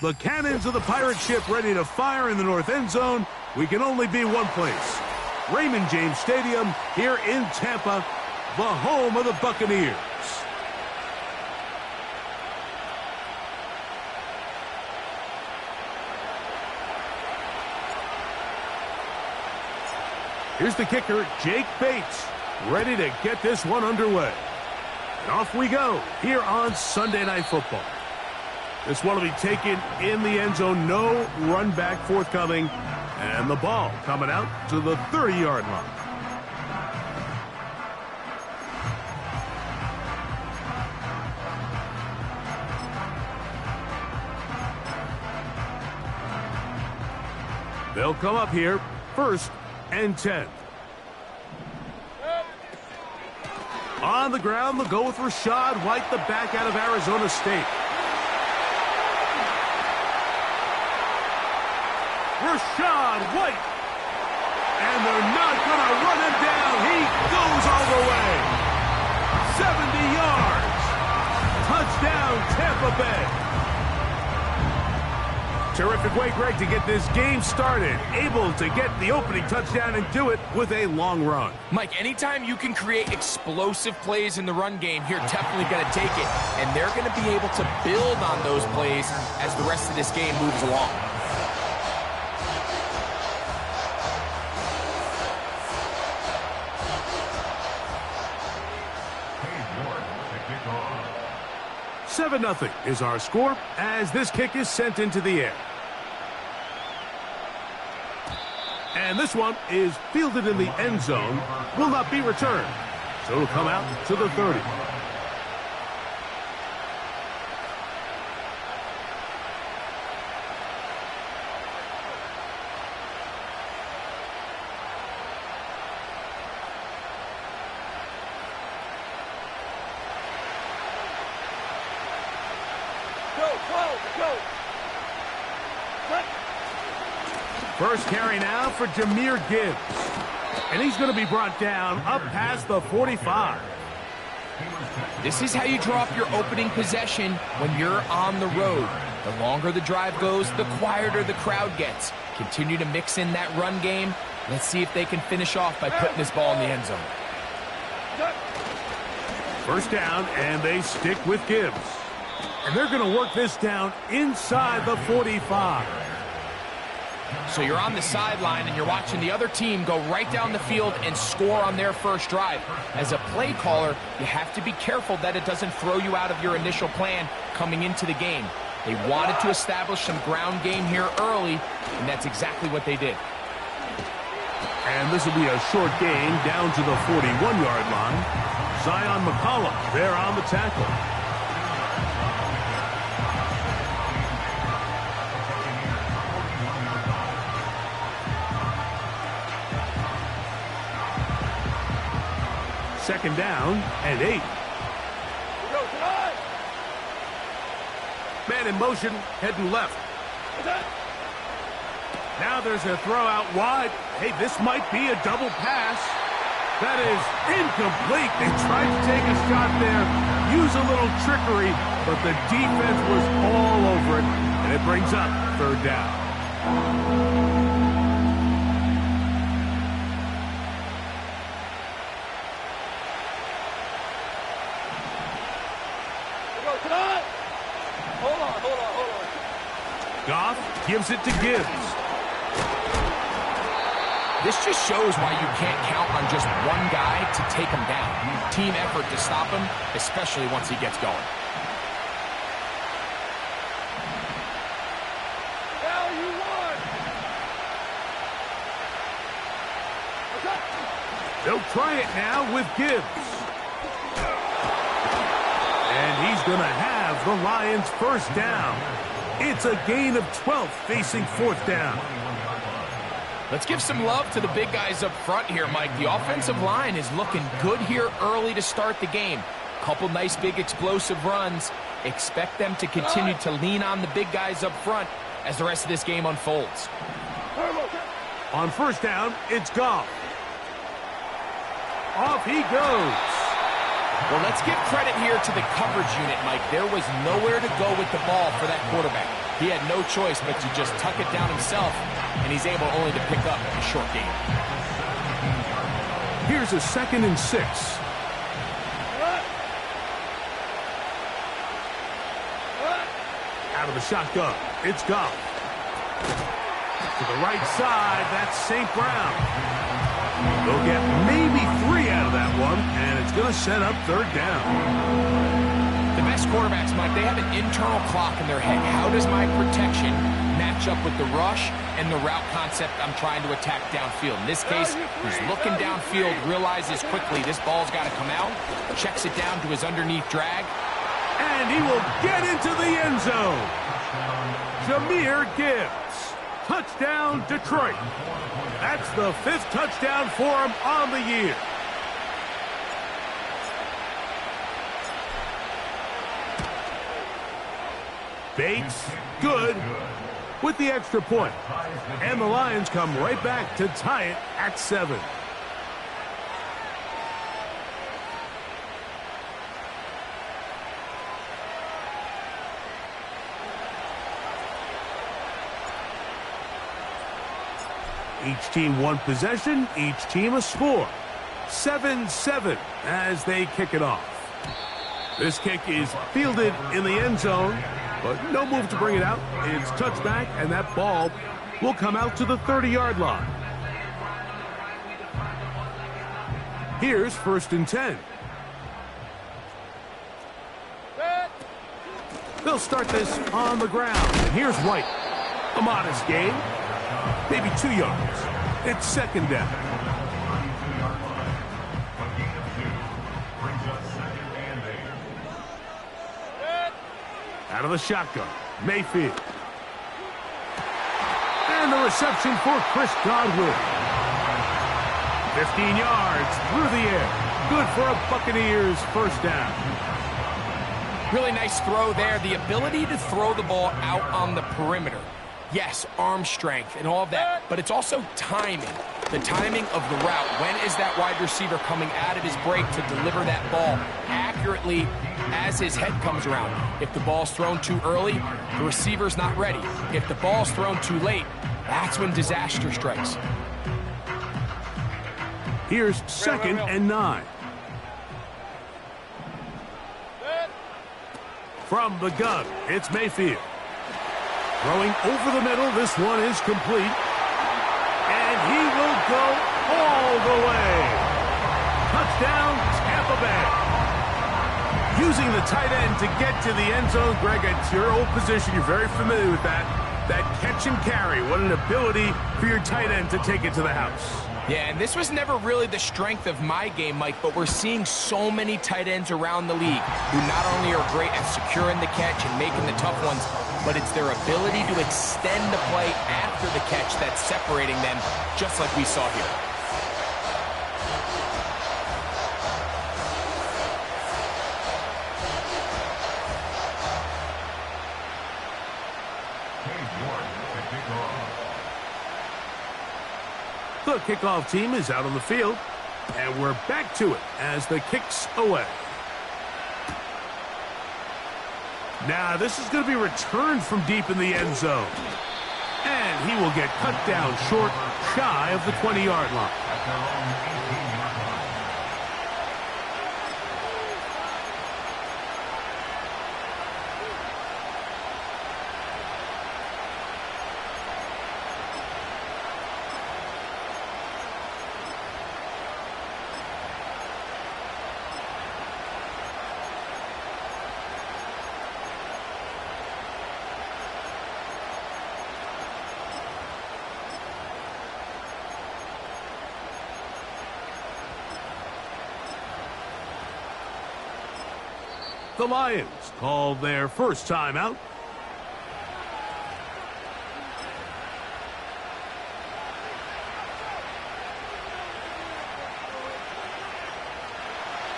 The cannons of the pirate ship ready to fire in the north end zone. We can only be one place. Raymond James Stadium here in Tampa, the home of the Buccaneers. Here's the kicker, Jake Bates, ready to get this one underway. And off we go here on Sunday Night Football. This one will be taken in the end zone. No run back forthcoming. And the ball coming out to the 30-yard line. They'll come up here, 1st and 10. On the ground, they'll go with Rachaad White, the back out of Arizona State. Rachaad White. And they're not going to run him down. He goes all the way. 70 yards. Touchdown, Tampa Bay. Terrific way, Greg, to get this game started. Able to get the opening touchdown and do it with a long run. Mike, anytime you can create explosive plays in the run game, you're definitely going to take it. And they're going to be able to build on those plays as the rest of this game moves along. Seven 0 is our score as this kick is sent into the air. And this one is fielded in the end zone, will not be returned. So it'll come out to the 30. First carry now for Jahmyr Gibbs. And he's going to be brought down up past the 45. This is how you draw up your opening possession when you're on the road. The longer the drive goes, the quieter the crowd gets. Continue to mix in that run game. Let's see if they can finish off by putting this ball in the end zone. First down, and they stick with Gibbs. And they're going to work this down inside the 45. So you're on the sideline and you're watching the other team go right down the field and score on their first drive. As a play caller, you have to be careful that it doesn't throw you out of your initial plan coming into the game. They wanted to establish some ground game here early, and that's exactly what they did. And this will be a short gain down to the 41-yard line. Zion McCollum there on the tackle. Second down and 8. Man in motion, heading left. Now there's a throw out wide. Hey, this might be a double pass. That is incomplete. They tried to take a shot there, use a little trickery, but the defense was all over it, and it brings up third down. Goff gives it to Gibbs. This just shows why you can't count on just one guy to take him down. Team effort to stop him, especially once he gets going. They'll try it now with Gibbs. And he's going to have the Lions first down. It's a gain of 12 facing fourth down. Let's give some love to the big guys up front here, Mike. The offensive line is looking good here early to start the game. Couple nice big explosive runs. Expect them to continue to lean on the big guys up front as the rest of this game unfolds. On first down, it's Goff. Off he goes. Well, let's give credit here to the coverage unit, Mike. There was nowhere to go with the ball for that quarterback. He had no choice but to just tuck it down himself, and he's able only to pick up a short gain. Here's a 2nd and 6. Out of the shotgun, it's Goff. To the right side, that's St. Brown. They'll get maybe 3 out of that one, and it's going to set up 3rd down. The best quarterbacks, Mike, they have an internal clock in their head. How does my protection match up with the rush and the route concept I'm trying to attack downfield? In this case, he's looking downfield, realizes quickly this ball's got to come out, checks it down to his underneath drag. And he will get into the end zone. Jahmyr Gibbs. Touchdown, Detroit. That's the 5th touchdown for him on the year. Bates, good, with the extra point. And the Lions come right back to tie it at 7. Each team 1 possession, each team a score. 7-7 as they kick it off. This kick is fielded in the end zone, but no move to bring it out. It's touchback, and that ball will come out to the 30-yard line. Here's 1st and 10. They'll start this on the ground, and here's White. A modest gain. Maybe 2 yards. It's 2nd down. Out of the shotgun, Mayfield. And the reception for Chris Godwin. 15 yards through the air. Good for a Buccaneers 1st down. Really nice throw there. The ability to throw the ball out on the perimeter. Yes, arm strength and all of that, but it's also timing. The timing of the route. When is that wide receiver coming out of his break to deliver that ball accurately as his head comes around? If the ball's thrown too early, the receiver's not ready. If the ball's thrown too late, that's when disaster strikes. Here's 2nd and 9. From the gun, it's Mayfield. Throwing over the middle, this one is complete. And he will go all the way. Touchdown, Tampa Bay. Using the tight end to get to the end zone. Greg, it's your old position. You're very familiar with that. That catch and carry. What an ability for your tight end to take it to the house. Yeah, and this was never really the strength of my game, Mike, but we're seeing so many tight ends around the league who not only are great at securing the catch and making the tough ones, but it's their ability to extend the play after the catch that's separating them, just like we saw here. The kickoff team is out on the field, and we're back to it as the kick's away. Now, this is going to be returned from deep in the end zone. And he will get cut down short, shy of the 20-yard line. The Lions called their first timeout.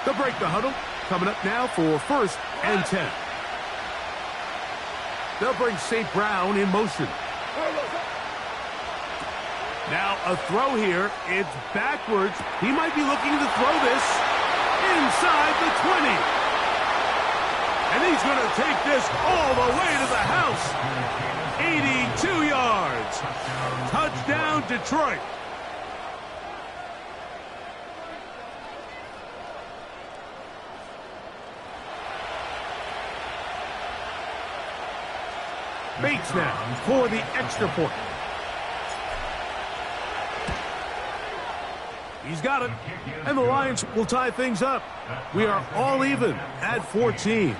They'll break the huddle. Coming up now for 1st and 10. They'll bring St. Brown in motion. Now a throw here. It's backwards. He might be looking to throw this inside the 20. And he's going to take this all the way to the house. 82 yards. Touchdown, Detroit. Bates now for the extra point. He's got it. And the Lions will tie things up. We are all even at 14.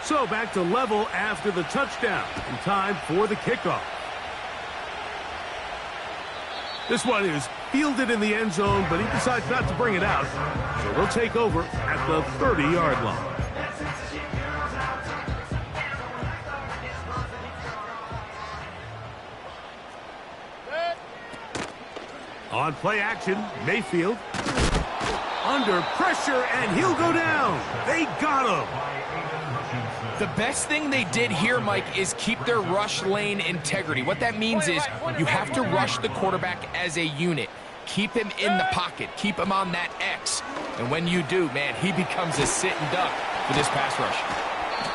So back to level after the touchdown. And time for the kickoff. This one is fielded in the end zone, but he decides not to bring it out. So they'll take over at the 30-yard line. On play action, Mayfield. Under pressure, and he'll go down. They got him. The best thing they did here, Mike, is keep their rush lane integrity. What that means is you have to rush the quarterback as a unit. Keep him in the pocket. Keep him on that X. And when you do, man, he becomes a sitting duck for this pass rush.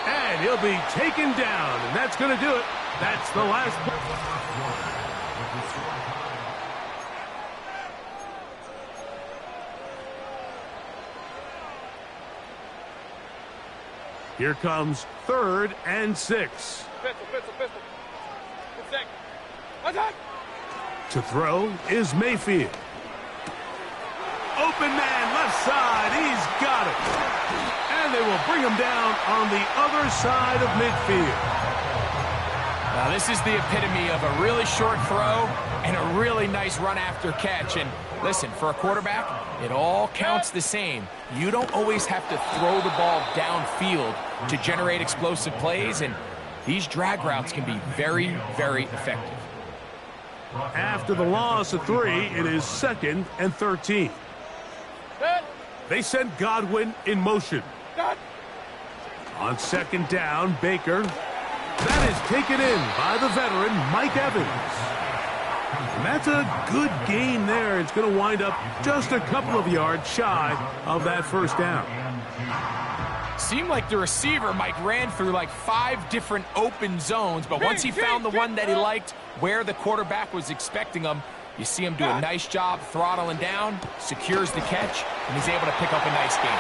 And he'll be taken down, and that's going to do it. That's the last play. Here comes 3rd and 6. To throw is Mayfield. Open man, left side. He's got it. And they will bring him down on the other side of midfield. Now, this is the epitome of a really short throw and a really nice run after catch. And listen, for a quarterback, it all counts the same. You don't always have to throw the ball downfield to generate explosive plays, and these drag routes can be very, very effective. After the loss of 3, it is 2nd and 13. They send Godwin in motion. On 2nd down, Baker. That is taken in by the veteran, Mike Evans. And that's a good gain there. It's going to wind up just a couple of yards shy of that first down. Seemed like the receiver, Mike, ran through like 5 different open zones, but once he found the one that he liked where the quarterback was expecting him, you see him do a nice job throttling down, secures the catch, and he's able to pick up a nice gain.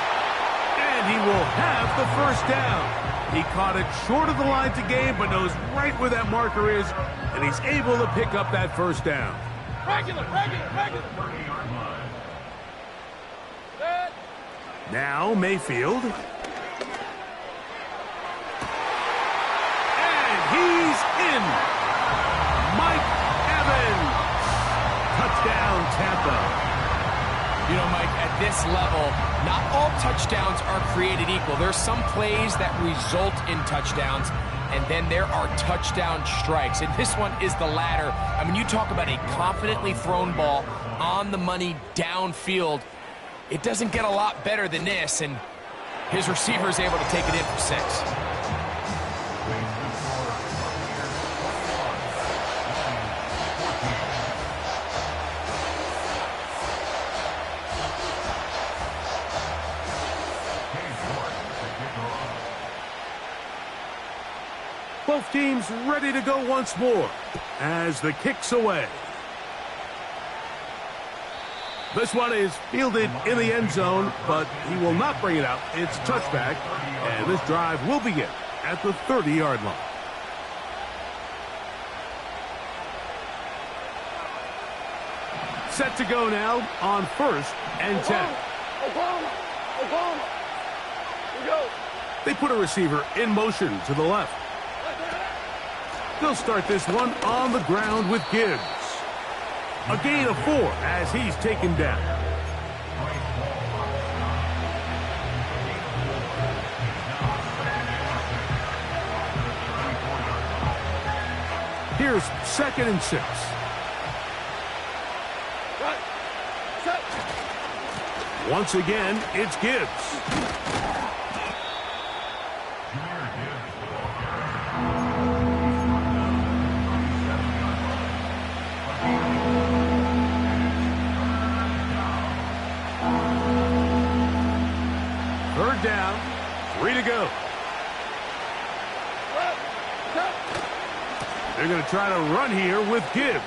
And he will have the first down. He caught it short of the line to gain, but knows right where that marker is, and he's able to pick up that first down. Regular. Now Mayfield. And he's in. Mike Evans. Touchdown, Tampa. You know, Mike, at this level, not all touchdowns are created equal. There's some plays that result in touchdowns, and then there are touchdown strikes. And this one is the latter. I mean, you talk about a confidently thrown ball on the money downfield. It doesn't get a lot better than this, and his receiver is able to take it in for 6. Both teams ready to go once more as the kick's away. This one is fielded in the end zone, but he will not bring it out. It's touchback, and this drive will begin at the 30-yard line. Set to go now on 1st and 10. Oklahoma. We go. They put a receiver in motion to the left. They'll start this one on the ground with Gibbs. A gain of 4 as he's taken down. Here's 2nd and 6. Once again, it's Gibbs. 3 to go. They're going to try to run here with Gibbs.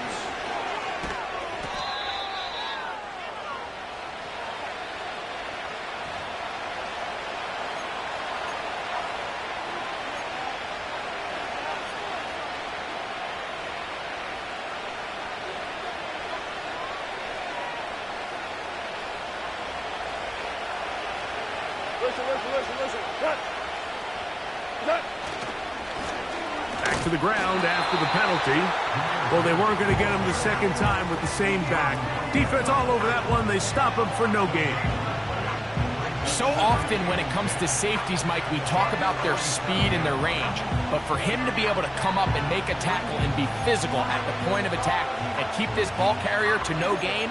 Listen. Cut. Cut. Back to the ground after the penalty. Well, they weren't going to get him the second time with the same back. Defense all over that one. They stop him for no gain. So often when it comes to safeties, Mike, we talk about their speed and their range. But for him to be able to come up and make a tackle and be physical at the point of attack and keep this ball carrier to no gain,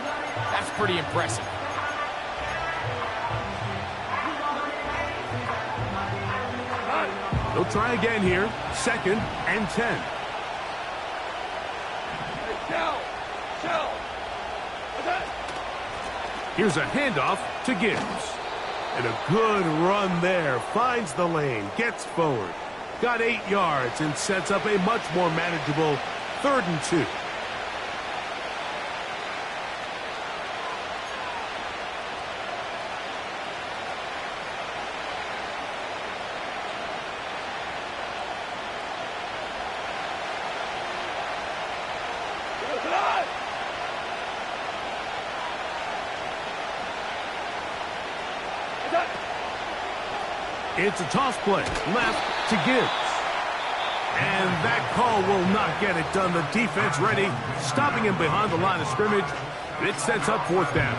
that's pretty impressive. They'll try again here. 2nd and 10. Shell. Here's a handoff to Gibbs. And a good run there. Finds the lane. Gets forward. Got 8 yards and sets up a much more manageable 3rd and 2. It's a toss play, left to Gibbs. And that call will not get it done. The defense ready, stopping him behind the line of scrimmage. It sets up 4th down.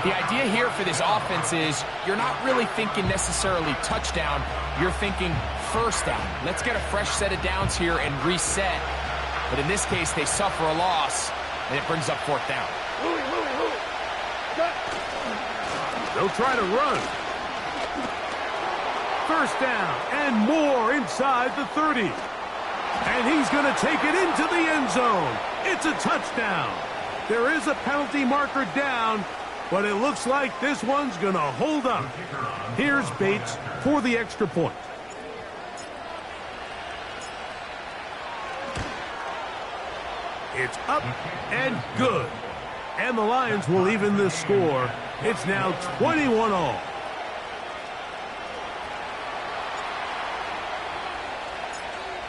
The idea here for this offense is you're not really thinking necessarily touchdown. You're thinking 1st down. Let's get a fresh set of downs here and reset. But in this case, they suffer a loss, and it brings up 4th down. Louie. They'll try to run. 1st down and more inside the 30. And he's going to take it into the end zone. It's a touchdown. There is a penalty marker down, but it looks like this one's going to hold up. Here's Bates for the extra point. It's up and good. And the Lions will even this score. It's now 21-all.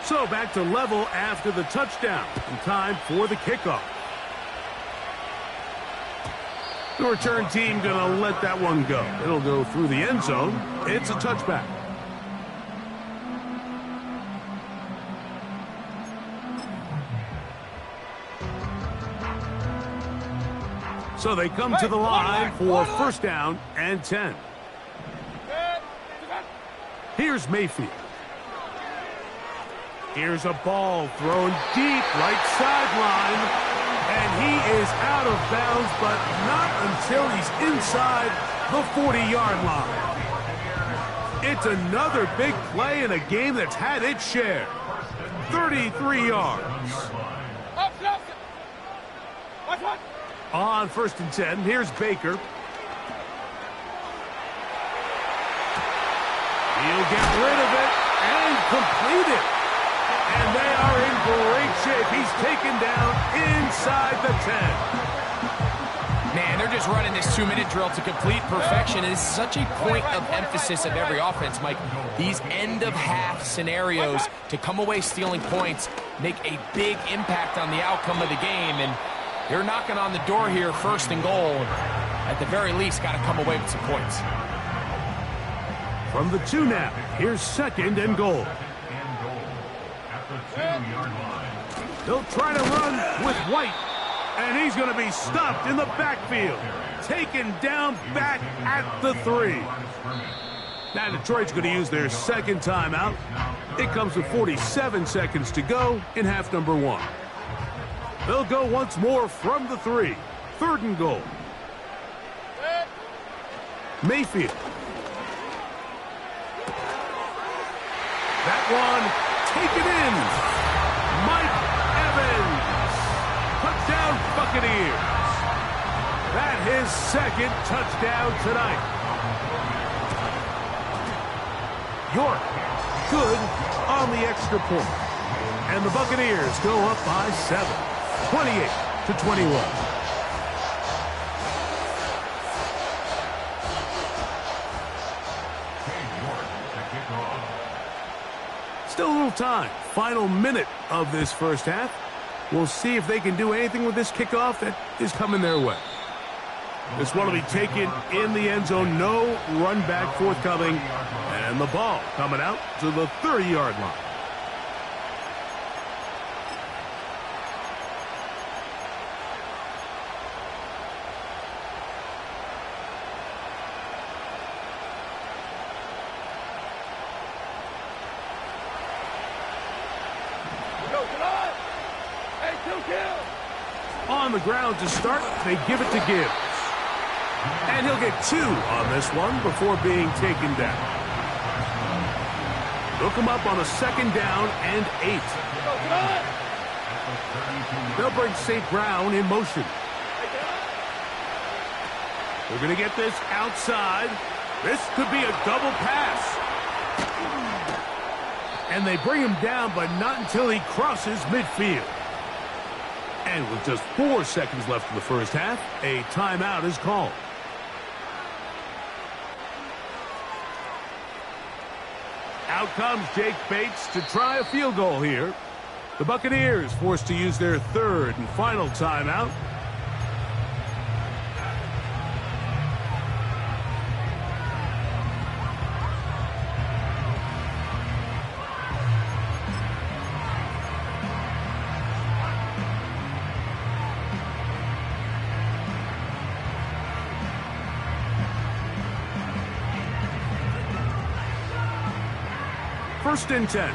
So back to level after the touchdown. And time for the kickoff. The return team going to let that one go. It'll go through the end zone. It's a touchback. So they come to the line for 1st down and 10. Here's Mayfield. Here's a ball thrown deep right sideline. And he is out of bounds, but not until he's inside the 40-yard line. It's another big play in a game that's had its share. 33 yards. On 1st and 10, here's Baker. He'll get rid of it and complete it. And they are in great shape. He's taken down inside the 10. Man, they're just running this 2-minute drill to complete perfection. It's such a point of emphasis of every offense, Mike. These end-of-half scenarios to come away stealing points make a big impact on the outcome of the game. And they're knocking on the door here, 1st and goal. At the very least, got to come away with some points. From the 2 now, here's 2nd and goal. They'll try to run with White, and he's going to be stopped in the backfield. Taken down back at the 3. Now Detroit's going to use their 2nd timeout. It comes with 47 seconds to go in half number 1. They'll go once more from the 3. 3rd and goal. Mayfield. That one taken in. Mike Evans. Touchdown Buccaneers. That his 2nd touchdown tonight. York. Good on the extra point. And the Buccaneers go up by 7, 28-21. Still a little time. Final minute of this first half. We'll see if they can do anything with this kickoff that is coming their way. This one will be taken in the end zone. No run back forthcoming. And the ball coming out to the 30-yard line. On the ground to start, they give it to Gibbs. And he'll get 2 on this one before being taken down. Look him up on a 2nd down and 8. They'll bring St. Brown in motion. They're going to get this outside. This could be a double pass. And they bring him down, but not until he crosses midfield. And with just 4 seconds left in the first half, a timeout is called. Out comes Jake Bates to try a field goal here. The Buccaneers forced to use their 3rd and final timeout. First and 10.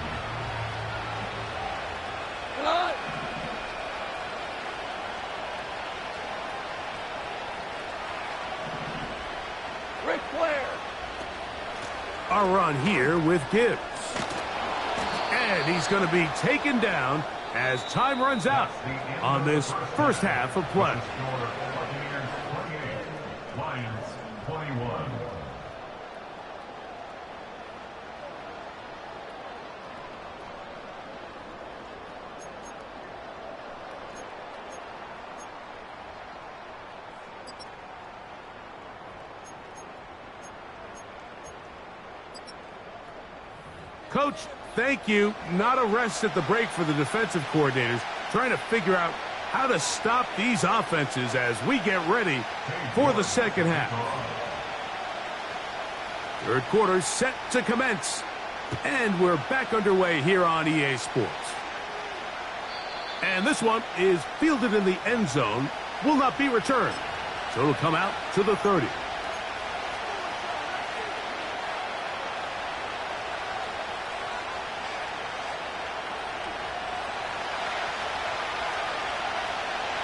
Ric Flair. A run here with Gibbs. And he's going to be taken down as time runs out on this first half of play. Lions 21. Coach, thank you. Not a rest at the break for the defensive coordinators, trying to figure out how to stop these offenses as we get ready for the second half. Third quarter set to commence. And we're back underway here on EA Sports. And this one is fielded in the end zone, will not be returned. So it'll come out to the 30.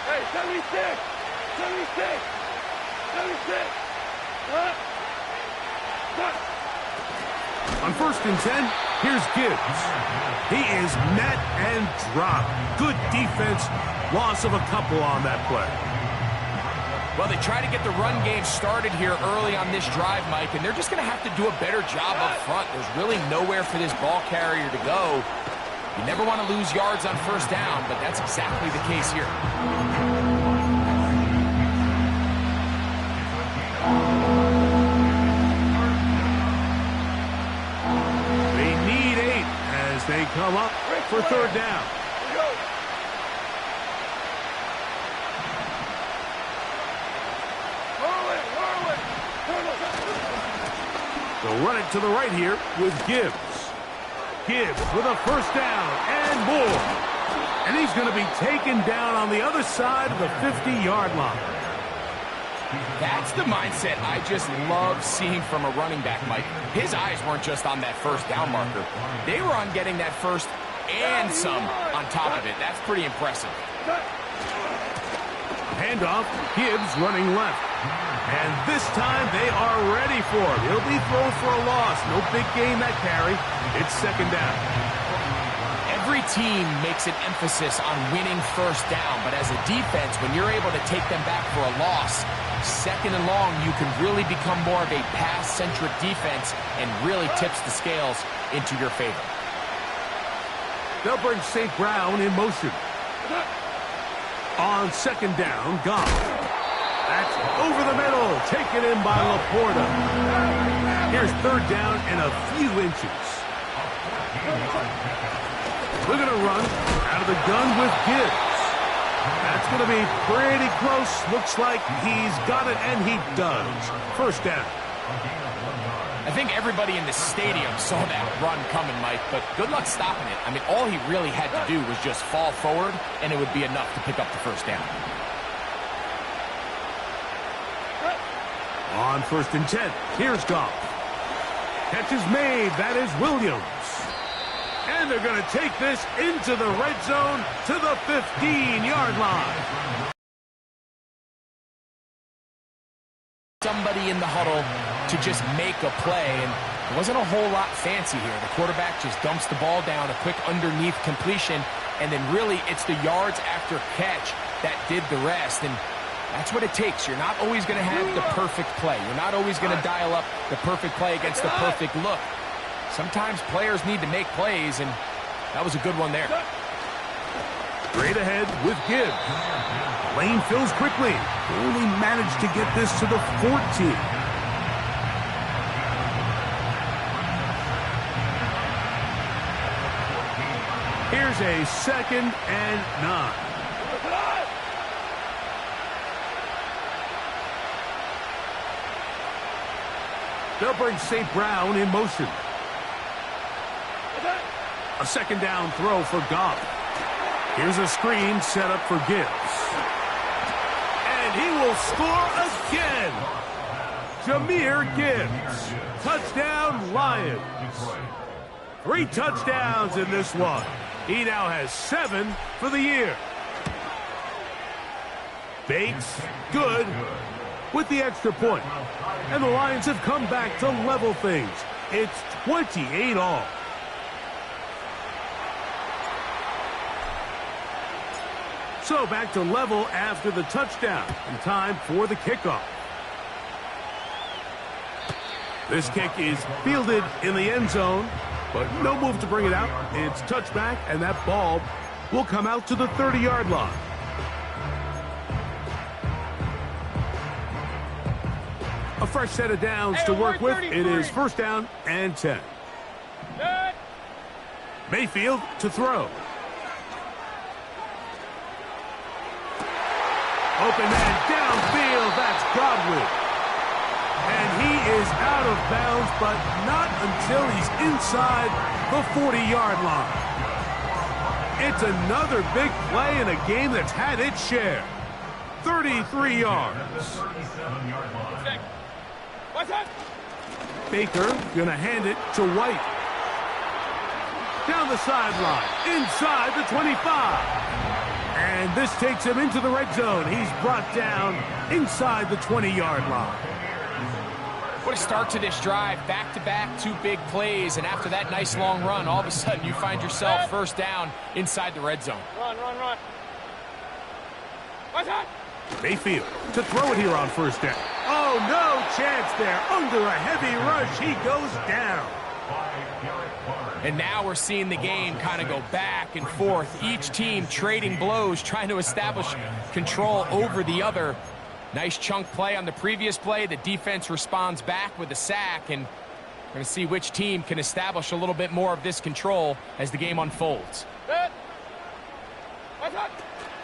Hey, 76! 76! 76! On first and 10, here's Gibbs. He is met and dropped. Good defense. Loss of a couple on that play. Well, they try to get the run game started here early on this drive, Mike, and they're just going to have to do a better job up front. There's really nowhere for this ball carrier to go. You never want to lose yards on first down, but that's exactly the case here. They need 8 as they come up for third down. They'll run it to the right here with Gibbs. Gibbs with a first down and more. And he's going to be taken down on the other side of the 50-yard line. That's the mindset I just love seeing from a running back, Mike. His eyes weren't just on that first down marker. They were on getting that first and some on top of it. That's pretty impressive. Handoff, Gibbs running left. And this time they are ready for him. He'll be thrown for a loss. No big gain that carry. It's second down. Every Every team makes an emphasis on winning first down, but as a defense, when you're able to take them back for a loss, second and long, you can really become more of a pass-centric defense and really tips the scales into your favor. They'll bring St. Brown in motion. On second down, Goff. That's over the middle, taken in by Laporta. Here's third down and a few inches. We're going to run out of the gun with Gibbs. That's going to be pretty close. Looks like he's got it, and he does. First down. I think everybody in the stadium saw that run coming, Mike, but good luck stopping it. I mean, all he really had to do was just fall forward, and it would be enough to pick up the first down. On 1st and 10, here's Goff. Catch is made. That is Williams. And they're going to take this into the red zone to the 15-yard line. Somebody in the huddle to just make a play, and it wasn't a whole lot fancy here. The quarterback just dumps the ball down, a quick underneath completion, and then really it's the yards after catch that did the rest, and that's what it takes. You're not always going to have the perfect play. You're not always going to dial up the perfect play against the perfect look. Sometimes players need to make plays, and that was a good one there. Straight ahead with Gibbs. Lane fills quickly. Only managed to get this to the 14. Here's a 2nd and 9. They'll bring St. Brown in motion. A 2nd down throw for Goff. Here's a screen set up for Gibbs. And he will score again. Jahmyr Gibbs. Touchdown, Lions. 3 touchdowns in this one. He now has 7 for the year. Bates, good, with the extra point. And the Lions have come back to level things. It's 28 all. So back to level after the touchdown. And time for the kickoff. This kick is fielded in the end zone, but no move to bring it out. It's touchback, and that ball will come out to the 30-yard line. A fresh set of downs to work with. It is 1st down and 10. Mayfield to throw. Open man downfield. That's Godwin. And he is out of bounds, but not until he's inside the 40-yard line. It's another big play in a game that's had its share. 33 yards. Baker going to hand it to White. Down the sideline, inside the 25. And this takes him into the red zone. He's brought down inside the 20-yard line. What a start to this drive. Back-to-back, 2 big plays. And after that nice long run, all of a sudden you find yourself 1st down inside the red zone. Run. What's that? Mayfield to throw it here on 1st down. Oh, no chance there. Under a heavy rush, he goes down. And now we're seeing the game kind of go back and forth. Each team trading blows, trying to establish control over the other. Nice chunk play on the previous play. The defense responds back with a sack, and we're going to see which team can establish a little bit more of this control as the game unfolds.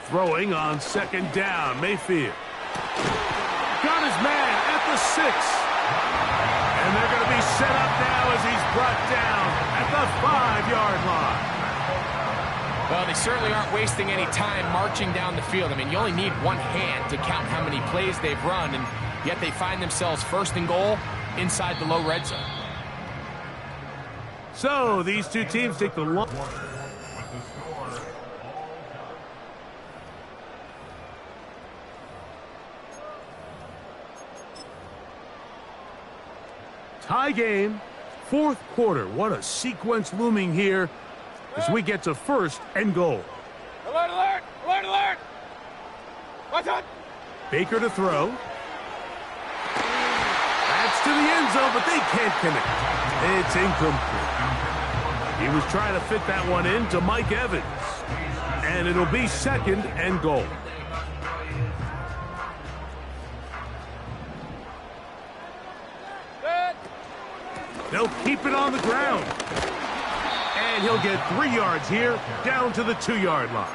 Throwing on 2nd down, Mayfield. Got his man at the 6. And they're going to be set up now as he's brought down at the 5-yard line. Well, they certainly aren't wasting any time marching down the field. I mean, you only need one hand to count how many plays they've run, and yet they find themselves 1st and goal inside the low red zone. So these two teams take the long. Tie game, 4th quarter. What a sequence looming here as we get to 1st and goal. Alert, alert, alert, alert! Watch out! Baker to throw. That's to the end zone, but they can't connect. It's incomplete. He was trying to fit that one in to Mike Evans. And it'll be 2nd and goal. They'll keep it on the ground. And he'll get 3 yards here, down to the 2-yard line.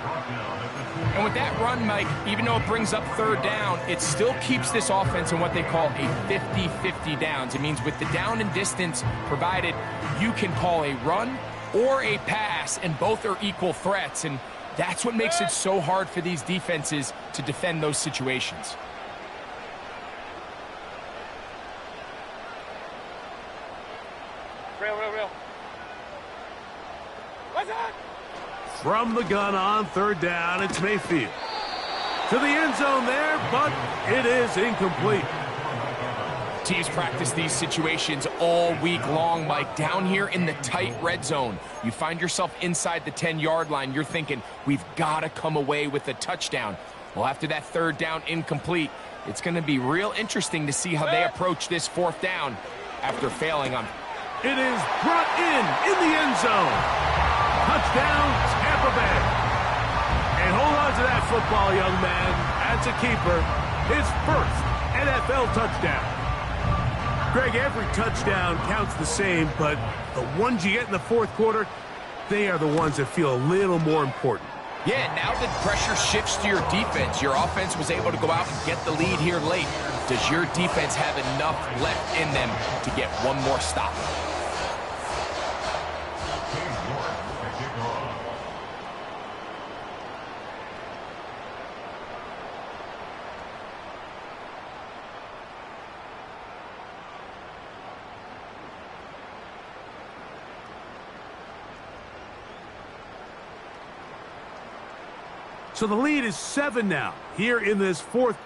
And with that run, Mike, even though it brings up 3rd down, it still keeps this offense in what they call a 50-50 downs. It means with the down and distance provided, you can call a run or a pass, and both are equal threats. And that's what makes it so hard for these defenses to defend those situations. Real. What's that? From the gun on 3rd down, it's Mayfield. To the end zone there, but it is incomplete. Teams practice these situations all week long, Mike. Down here in the tight red zone, you find yourself inside the 10-yard line. You're thinking, we've got to come away with a touchdown. Well, after that 3rd down incomplete, it's going to be real interesting to see how they approach this 4th down after failing on. It is brought in the end zone. Touchdown, Tampa Bay. And hold on to that football, young man. That's a keeper. His 1st NFL touchdown. Greg, every touchdown counts the same, but the ones you get in the 4th quarter, they are the ones that feel a little more important. Yeah, now that pressure shifts to your defense, your offense was able to go out and get the lead here late. Does your defense have enough left in them to get one more stop? So the lead is 7 now, here in this 4th.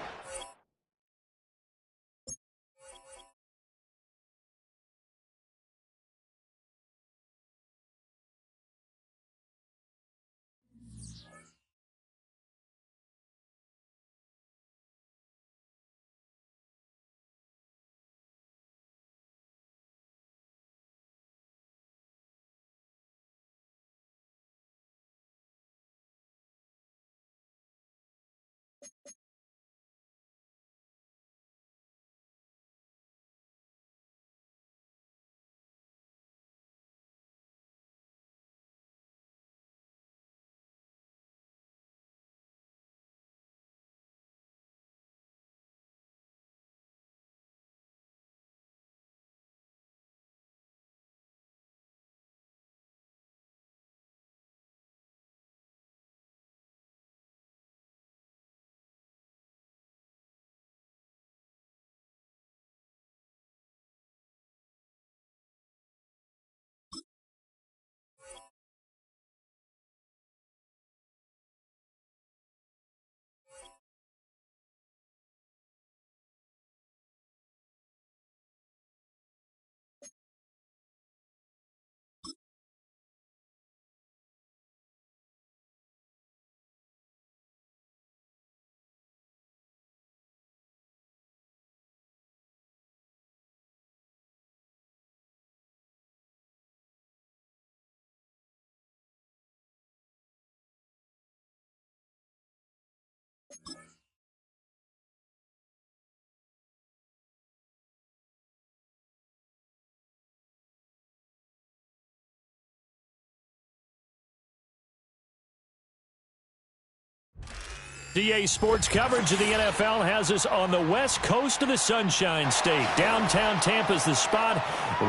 DA Sports coverage of the NFL has us on the west coast of the Sunshine State. Downtown Tampa's the spot,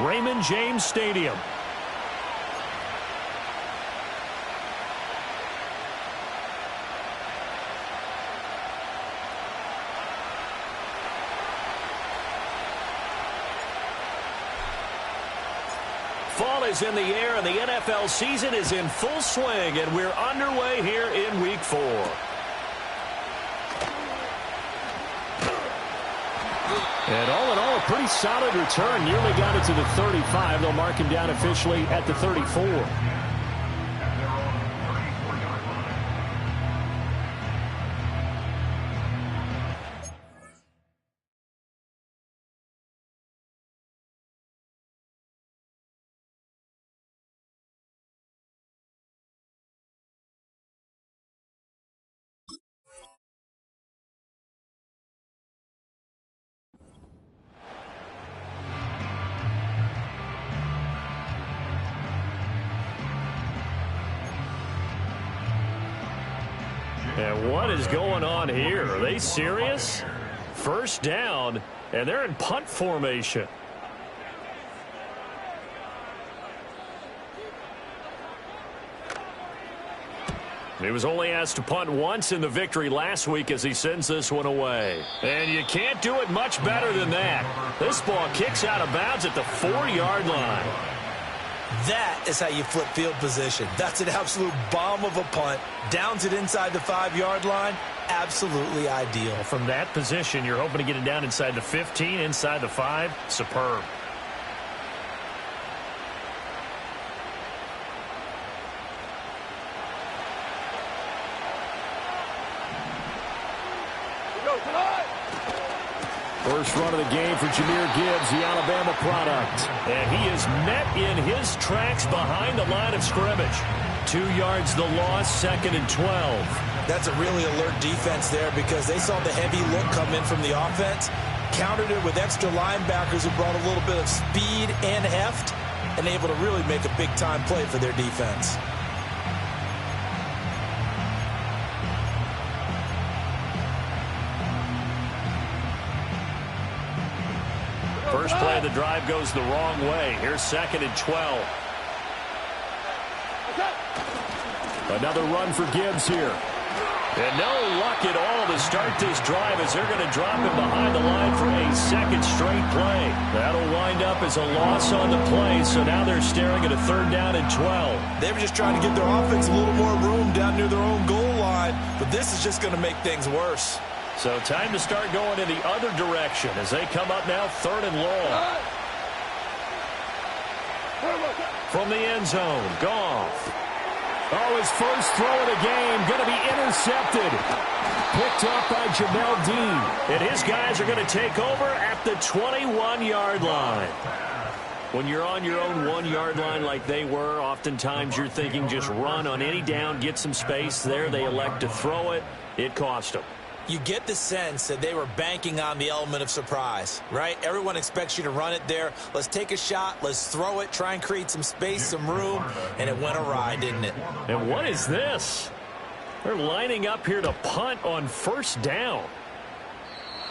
Raymond James Stadium. Fall is in the air, and the NFL season is in full swing, and we're underway here in Week 4. And all in all, a pretty solid return. Nearly got it to the 35. They'll mark him down officially at the 34. And what is going on here? Are they serious? First down, and they're in punt formation. He was only asked to punt once in the victory last week as he sends this one away. And you can't do it much better than that. This ball kicks out of bounds at the 4-yard line. That is how you flip field position. That's an absolute bomb of a punt. Downs it inside the 5-yard line. Absolutely ideal. From that position, you're hoping to get it down inside the 15, inside the 5. Superb. First run of the game for Jahmyr Gibbs, the Alabama product. And he is met in his tracks behind the line of scrimmage. 2 yards the loss, 2nd and 12. That's a really alert defense there because they saw the heavy look come in from the offense, countered it with extra linebackers who brought a little bit of speed and heft, and able to really make a big-time play for their defense. First play of the drive goes the wrong way. Here's 2nd and 12. Another run for Gibbs here. And no luck at all to start this drive as they're going to drop him behind the line for a 2nd straight play. That'll wind up as a loss on the play, so now they're staring at a 3rd down and 12. They were just trying to give their offense a little more room down near their own goal line, but this is just going to make things worse. So time to start going in the other direction as they come up now 3rd and long. From the end zone, Goff. Oh, his first throw of the game going to be intercepted. Picked up by Jamel Dean. And his guys are going to take over at the 21-yard line. When you're on your own 1-yard line like they were, oftentimes you're thinking just run on any down, get some space. There they elect to throw it. It cost them. You get the sense that they were banking on the element of surprise, right? Everyone expects you to run it there. Let's take a shot. Let's throw it. Try and create some space, some room. And it went awry, didn't it? And what is this? They're lining up here to punt on 1st down.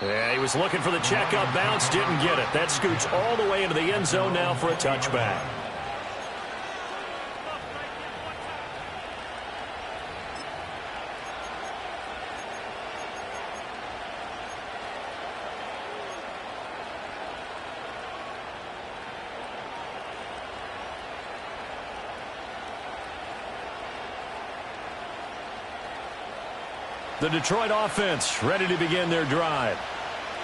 Yeah, he was looking for the checkup bounce. Didn't get it. That scoots all the way into the end zone now for a touchback. The Detroit offense ready to begin their drive.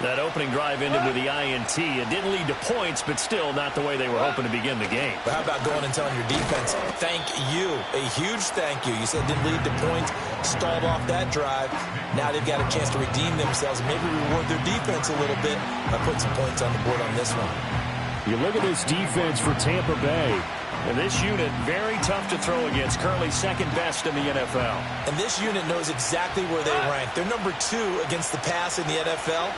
That opening drive ended with the INT. It didn't lead to points, but still not the way they were hoping to begin the game. But how about going and telling your defense, thank you, a huge thank you. You said it didn't lead to points, stalled off that drive. Now they've got a chance to redeem themselves and maybe reward their defense a little bit by putting some points on the board on this one. You look at this defense for Tampa Bay. And this unit, very tough to throw against, currently 2nd best in the NFL. And this unit knows exactly where they rank. They're number 2 against the pass in the NFL.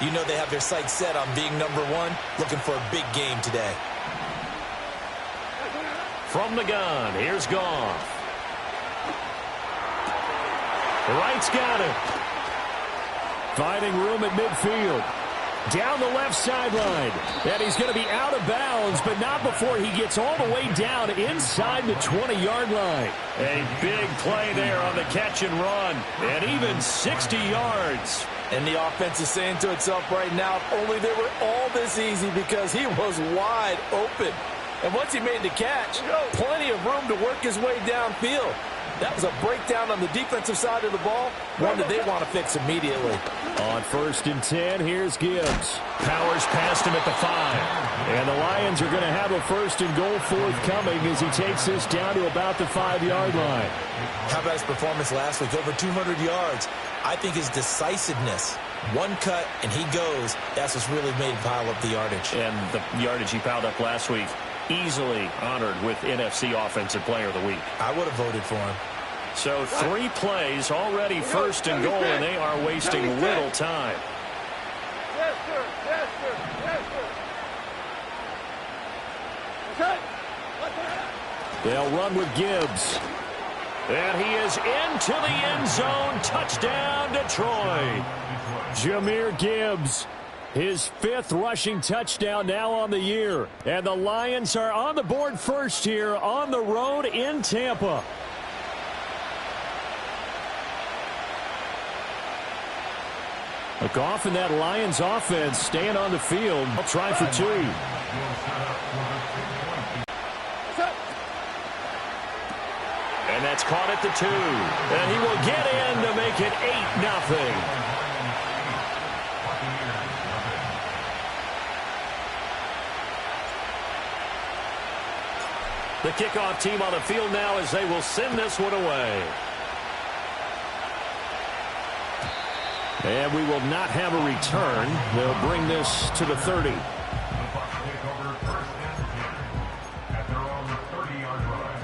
You know they have their sights set on being number 1, looking for a big game today. From the gun, here's Goff. Wright's got it. Finding room at midfield. Down the left sideline. And he's going to be out of bounds, but not before he gets all the way down inside the 20-yard line. A big play there on the catch and run. And even 60 yards. And the offense is saying to itself right now, if only they were all this easy because he was wide open. And once he made the catch, plenty of room to work his way downfield. That was a breakdown on the defensive side of the ball, one that they want to fix immediately. On 1st and 10, here's Gibbs. Powers past him at the 5. And the Lions are going to have a 1st and goal forthcoming as he takes this down to about the 5-yard line. How about his performance last week? Over 200 yards. I think his decisiveness, one cut and he goes, that's what's really made him pile up the yardage. And the yardage he piled up last week, easily honored with NFC Offensive Player of the Week. I would have voted for him. So 3 plays, already 1st and goal, and they are wasting little time. Yes, sir. Yes, sir. Yes, sir. Okay. They'll run with Gibbs. And he is into the end zone. Touchdown, Detroit. Jahmyr Gibbs, his 5th rushing touchdown now on the year. And the Lions are on the board first here on the road in Tampa. Goff and that Lions offense staying on the field. They'll try for 2. And that's caught at the 2. And he will get in to make it 8-0. The kickoff team on the field now as they will send this one away. And we will not have a return. They'll bring this to the 30. The Bucs take over 1st and 10 at their own 30-yard line.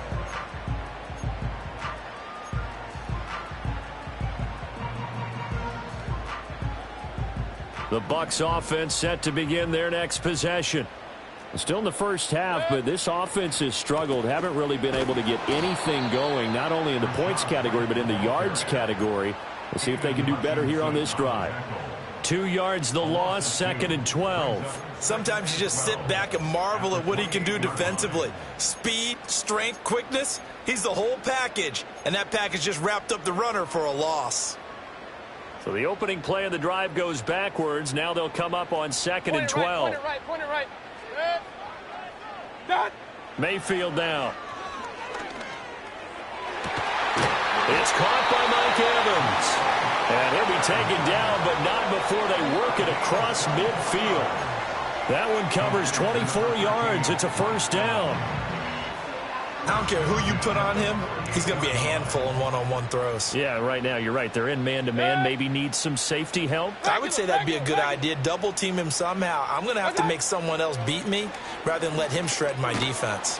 The Bucs offense set to begin their next possession. Still in the first half, but this offense has struggled. Haven't really been able to get anything going, not only in the points category, but in the yards category. We'll see if they can do better here on this drive. 2 yards the loss, 2nd and 12. Sometimes you just sit back and marvel at what he can do defensively. Speed, strength, quickness. He's the whole package. And that package just wrapped up the runner for a loss. So the opening play of the drive goes backwards. Now they'll come up on 2nd and 12. Point it right. Done. Mayfield now. It's caught by Mike Evans. And he'll be taken down, but not before they work it across midfield. That one covers 24 yards. It's a 1st down. I don't care who you put on him. He's going to be a handful in one-on-one throws. Yeah, right now you're right. They're in man-to-man. Maybe need some safety help. I would say that'd be a good idea. Double team him somehow. I'm going to have to make someone else beat me rather than let him shred my defense.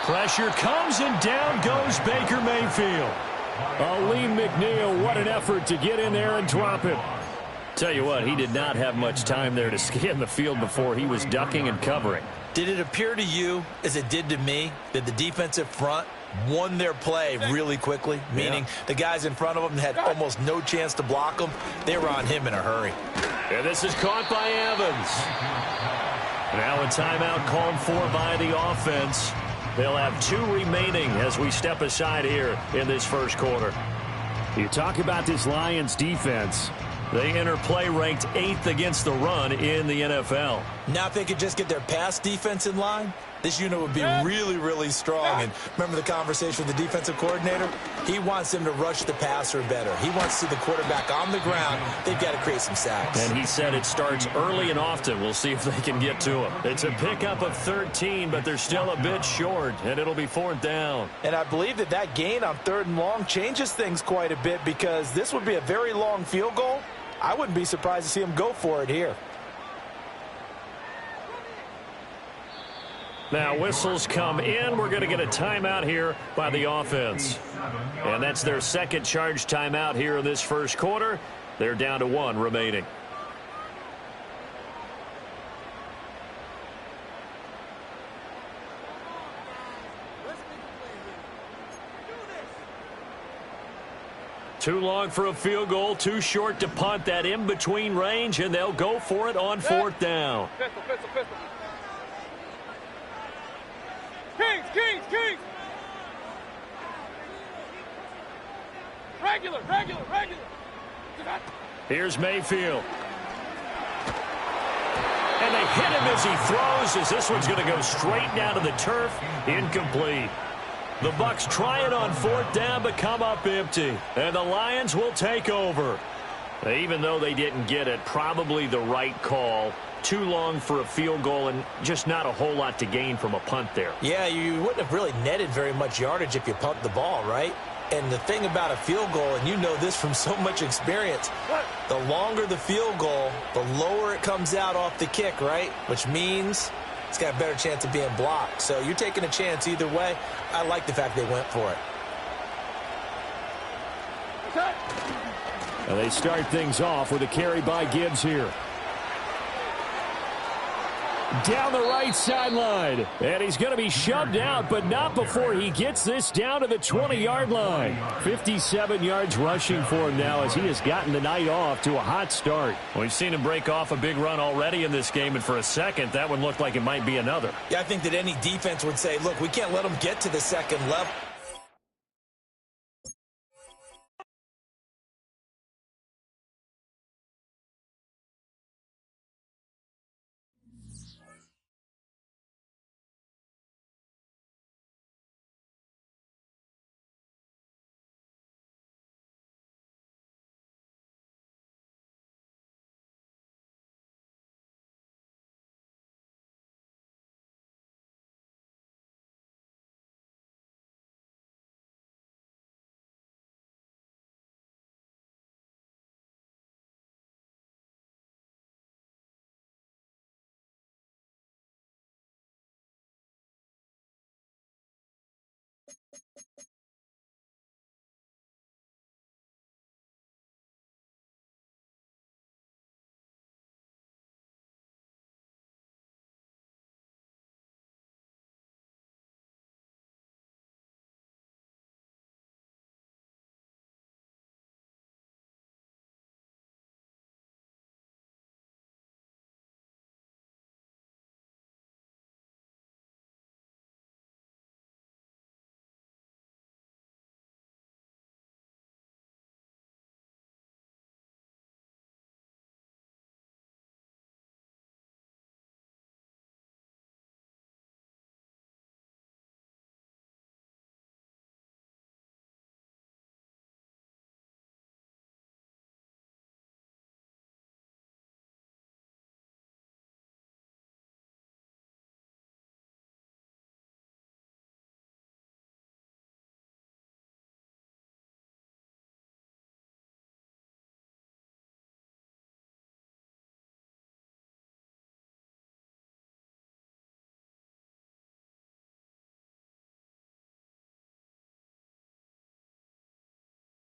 Pressure comes and down goes Baker Mayfield. Aleem McNeil, what an effort to get in there and drop him. Tell you what, he did not have much time there to scan the field before he was ducking and covering. Did it appear to you, as it did to me, that the defensive front won their play really quickly? Meaning the guys in front of them had almost no chance to block them. They were on him in a hurry. And this is caught by Evans. Now a timeout called for by the offense. They'll have 2 remaining as we step aside here in this first quarter. You talk about this Lions defense. They enter play ranked 8th against the run in the NFL. Now if they could just get their pass defense in line, this unit would be really, really strong. And remember the conversation with the defensive coordinator? He wants them to rush the passer better. He wants to see the quarterback on the ground. They've got to create some sacks. And he said it starts early and often. We'll see if they can get to him. It's a pickup of 13, but they're still a bit short, and it'll be 4th down. And I believe that gain on 3rd and long changes things quite a bit because this would be a very long field goal. I wouldn't be surprised to see him go for it here. Now whistles come in. We're going to get a timeout here by the offense. And that's their 2nd charge timeout here in this first quarter. They're down to 1 remaining. Too long for a field goal, too short to punt. That in-between range, and they'll go for it on 4th down. Pistol. Kings. Regular. Here's Mayfield. And they hit him as he throws, as this one's going to go straight down to the turf. Incomplete. The Bucs try it on 4th down, but come up empty. And the Lions will take over. Even though they didn't get it, probably the right call. Too long for a field goal and just not a whole lot to gain from a punt there. Yeah, you wouldn't have really netted very much yardage if you pumped the ball, right? And the thing about a field goal, and you know this from so much experience, the longer the field goal, the lower it comes out off the kick, right? Which means it's got a better chance of being blocked. So you're taking a chance either way. I like the fact they went for it. And they start things off with a carry by Gibbs here. down the right sideline. And he's going to be shoved out, but not before he gets this down to the 20-yard line. 57 yards rushing for him now as he has gotten the night off to a hot start. We've seen him break off a big run already in this game, and for a second, that one looked like it might be another. Yeah, I think that any defense would say, look, we can't let him get to the second level.